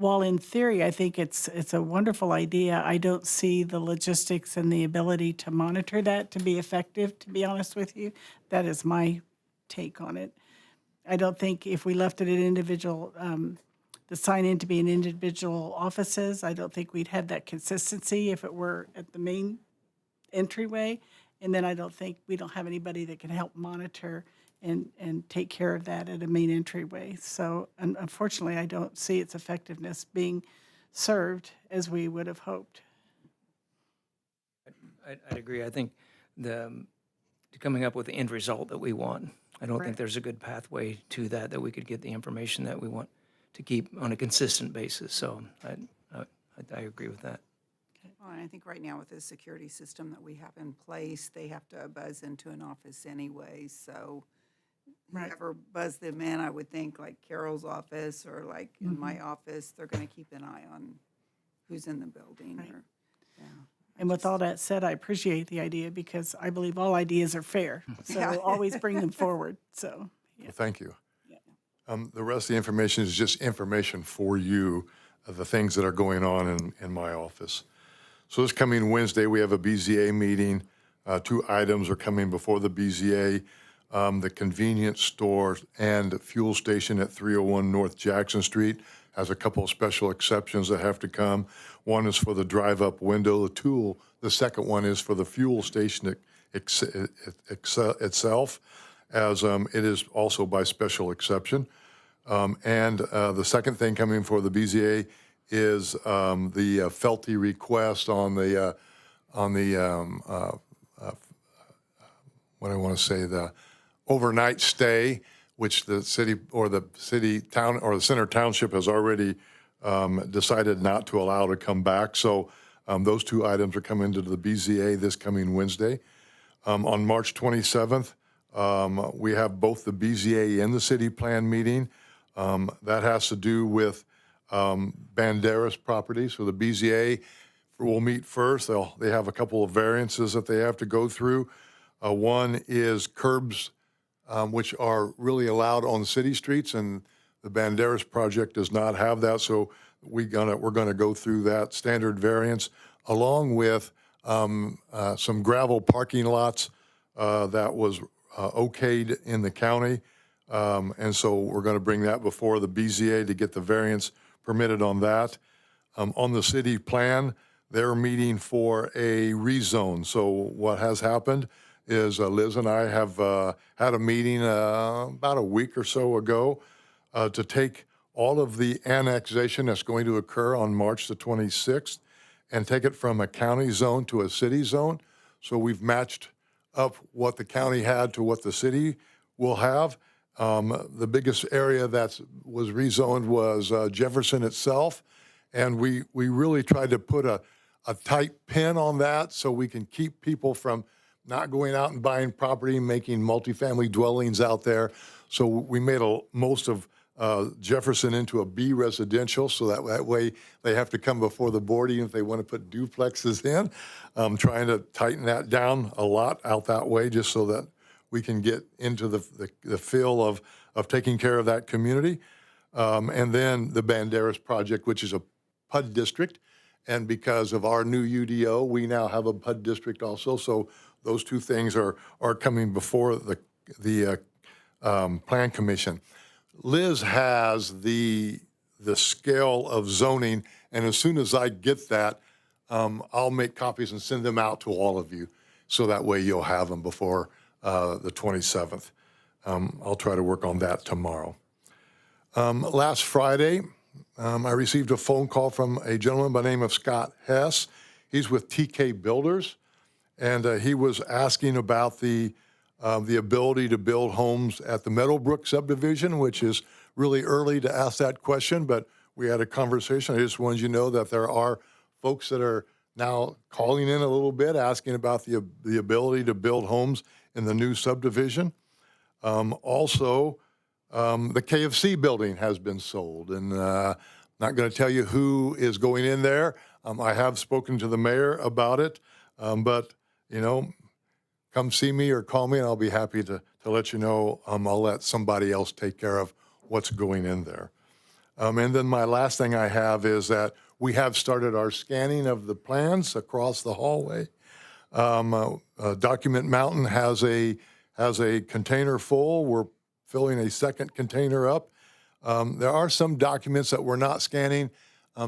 while in theory, I think it's a wonderful idea, I don't see the logistics and the ability to monitor that to be effective, to be honest with you. That is my take on it. I don't think if we left it at individual, the sign-in to be in individual offices, I don't think we'd have that consistency if it were at the main entryway. And then I don't think, we don't have anybody that can help monitor and take care of that at a main entryway. So unfortunately, I don't see its effectiveness being served as we would have hoped. I'd agree. I think coming up with the end result that we want, I don't think Right. there's a good pathway to that we could get the information that we want to keep on a consistent basis. So I agree with that. Well, and I think right now with the security system that we have in place, they have to buzz into an office anyway, so Right. whoever buzz them in, I would think like Carol's office or like in my office, they're gonna keep an eye on who's in the building Right. or, yeah. And with all that said, I appreciate the idea because I believe all ideas are fair. So Yeah. we'll always bring them forward, so. Well, thank you. The rest of the information is just information for you of the things that are going on in my office. So this coming Wednesday, we have a BZA meeting. 2 items are coming before the BZA. The convenience store and fuel station at 301 North Jackson Street has a couple of special exceptions that have to come. One is for the drive-up window. The second one is for the fuel station itself, as it is also by special exception. And the second thing coming for the BZA is the Felty request on the what I want to say, the overnight stay, which the city or the center township has already decided not to allow to come back. So those 2 items are coming to the BZA this coming Wednesday. On March 27th, we have both the BZA and the city plan meeting. That has to do with Banderas property. So the BZA will meet first. They have a couple of variances that they have to go through. One is curbs, which are really allowed on city streets, and the Banderas project does not have that. So we're gonna go through that standard variance, along with some gravel parking lots that was okayed in the county. And so we're going to bring that before the BZA to get the variance permitted on that. On the city plan, they're meeting for a rezone. So what has happened is Liz and I have had a meeting about a week or so ago to take all of the annexation that's going to occur on March the 26th and take it from a county zone to a city zone. So we've matched up what the county had to what the city will have. The biggest area that was rezoned was Jefferson itself, and we really tried to put a tight pin on that so we can keep people from not going out and buying property, making multifamily dwellings out there. So we made most of Jefferson into a B residential, so that way they have to come before the board even if they want to put duplexes in. Trying to tighten that down a lot out that way just so that we can get into the feel of taking care of that community. And then the Banderas project, which is a PUD district. And because of our new UDO, we now have a PUD district also. So those 2 things are coming before the Plan Commission. Liz has the scale of zoning, and as soon as I get that, I'll make copies and send them out to all of you. So that way you'll have them before the 27th. I'll try to work on that tomorrow. Last Friday, I received a phone call from a gentleman by the name of Scott Hess. He's with TK Builders, and he was asking about the ability to build homes at the Meadowbrook subdivision, which is really early to ask that question, but we had a conversation. I just wanted you to know that there are folks that are now calling in a little bit, asking about the ability to build homes in the new subdivision. Also, the KFC building has been sold, and not going to tell you who is going in there. I have spoken to the mayor about it, but, come see me or call me, and I'll be happy to let you know. I'll let somebody else take care of what's going in there. And then my last thing I have is that we have started our scanning of the plans across the hallway. Document Mountain has a container full. We're filling a second container up. There are some documents that we're not scanning.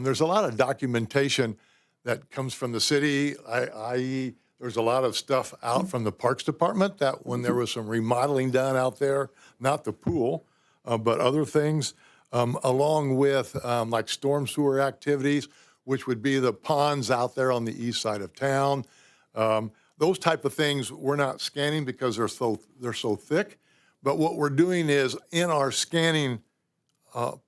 There's a lot of documentation that comes from the city, i.e., there's a lot of stuff out from the Parks Department that when there was some remodeling done out there, not the pool, but other things, along with like storm sewer activities, which would be the ponds out there on the east side of town. Those type of things we're not scanning because they're so thick. But what we're doing is in our scanning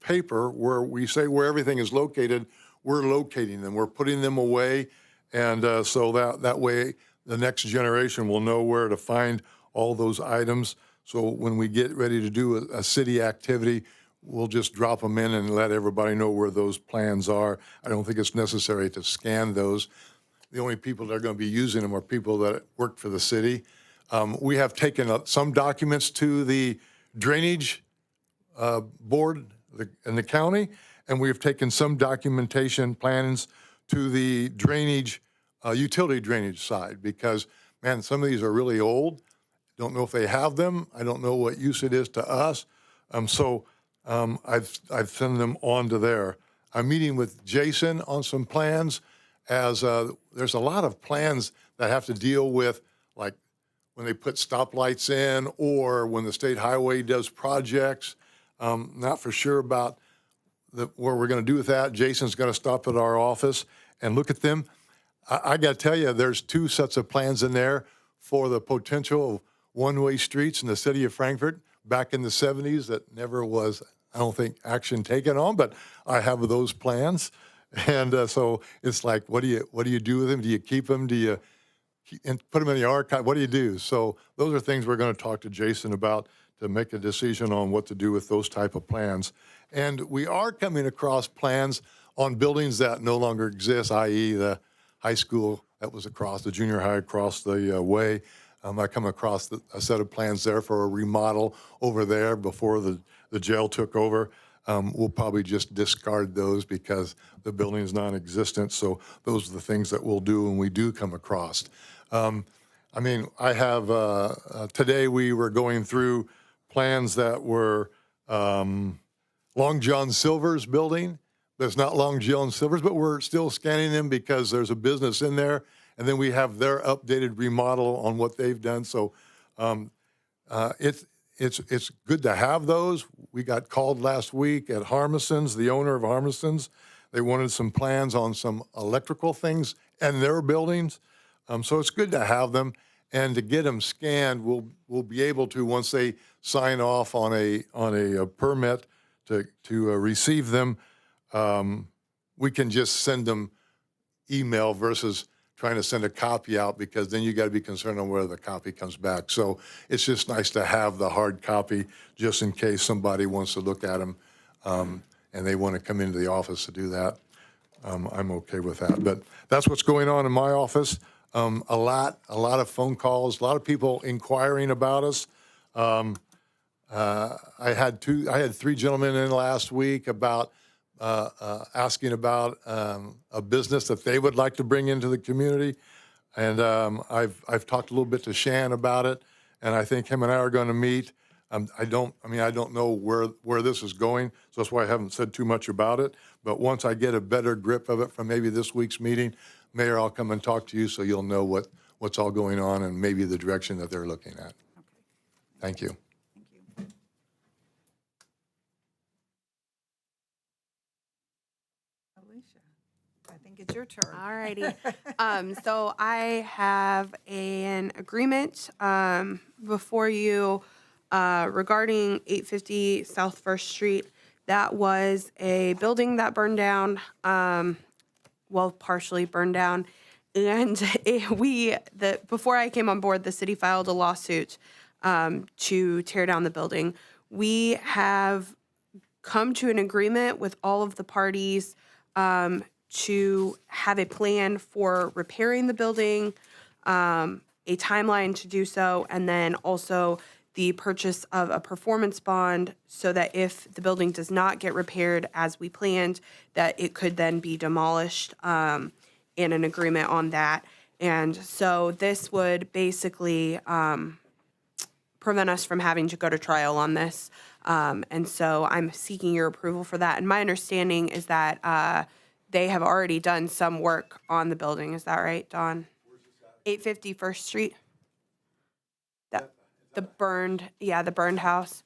paper where we say where everything is located, we're locating them. We're putting them away. And so that way the next generation will know where to find all those items. So when we get ready to do a city activity, we'll just drop them in and let everybody know where those plans are. I don't think it's necessary to scan those. The only people that are going to be using them are people that work for the city. We have taken some documents to the drainage board in the county, and we have taken some documentation plans to the drainage, utility drainage side, because, man, some of these are really old. Don't know if they have them. I don't know what use it is to us. So I've sent them on to there. I'm meeting with Jason on some plans, as there's a lot of plans that have to deal with, like when they put stoplights in or when the state highway does projects. Not for sure about what we're going to do with that. Jason's going to stop at our office and look at them. I got to tell you, there's 2 sets of plans in there for the potential of one-way streets in the city of Frankfort back in the 70s that never was, I don't think, action taken on, but I have those plans. And so it's like, what do you do with them? Do you keep them? Do you put them in the archive? What do you do? So those are things we're going to talk to Jason about to make a decision on what to do with those type of plans. And we are coming across plans on buildings that no longer exist, i.e. the high school that was across, the junior high across the way. I come across a set of plans there for a remodel over there before the jail took over. We'll probably just discard those because the building is non-existent. So those are the things that we'll do when we do come across. I mean, I have, today we were going through plans that were Long John Silver's building. That's not Long John Silver's, but we're still scanning them because there's a business in there. And then we have their updated remodel on what they've done. So it's good to have those. We got called last week at Harmison's, the owner of Harmison's. They wanted some plans on some electrical things in their buildings. So it's good to have them. And to get them scanned, we'll be able to, once they sign off on a permit to receive them, we can just send them email versus trying to send a copy out, because then you got to be concerned on whether the copy comes back. So it's just nice to have the hard copy just in case somebody wants to look at them and they want to come into the office to do that. I'm okay with that. But that's what's going on in my office. A lot of phone calls, a lot of people inquiring about us. I had 3 gentlemen in last week about asking about a business that they would like to bring into the community, and I've talked a little bit to Shan about it, and I think him and I are going to meet. I don't know where this is going, so that's why I haven't said too much about it. But once I get a better grip of it from maybe this week's meeting, Mayor, I'll come and talk to you so you'll know what's all going on and maybe the direction that they're looking at. Thank you. Thank you. Alicia, I think it's your turn. All righty. So I have an agreement before you regarding 850 South First Street. That was a building that burned down, partially burned down. And before I came on board, the city filed a lawsuit to tear down the building. We have come to an agreement with all of the parties to have a plan for repairing the building, a timeline to do so, and then also the purchase of a performance bond so that if the building does not get repaired as we planned, that it could then be demolished, and an agreement on that. And so this would basically prevent us from having to go to trial on this. And so I'm seeking your approval for that. And my understanding is that they have already done some work on the building. Is that right, Dawn? 850 First Street? The burned house.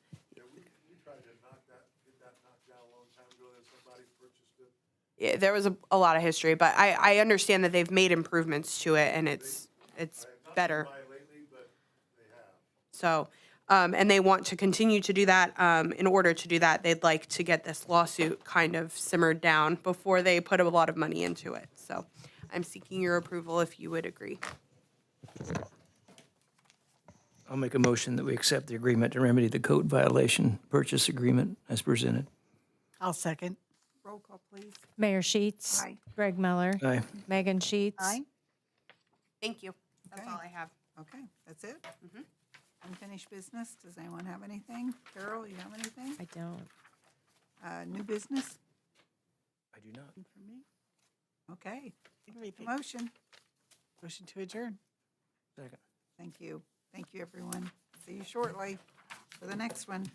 Yeah, there was a lot of history, but I understand that they've made improvements to it and it's better. So, and they want to continue to do that. In order to do that, they'd like to get this lawsuit kind of simmered down before they put a lot of money into it. So I'm seeking your approval if you would agree. I'll make a motion that we accept the agreement to remedy the code violation purchase agreement as presented. I'll second. Roll call, please. Mayor Sheets. Aye. Greg Miller. Aye. Megan Sheets. Aye. Thank you. That's Okay. all I have. Okay, that's it? Unfinished business, does anyone have anything? Carol, you have anything? I don't. New business? I do not. Okay, Everything. motion. Motion to adjourn. Second. Thank you. Thank you, everyone. See you shortly for the next one.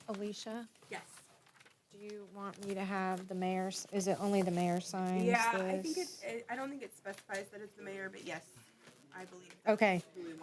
Alicia, Yes. do you want me to have the mayor's, is it only the mayor signs Yeah, I think this? I don't think it specifies that it's the mayor, but yes, I believe. Okay,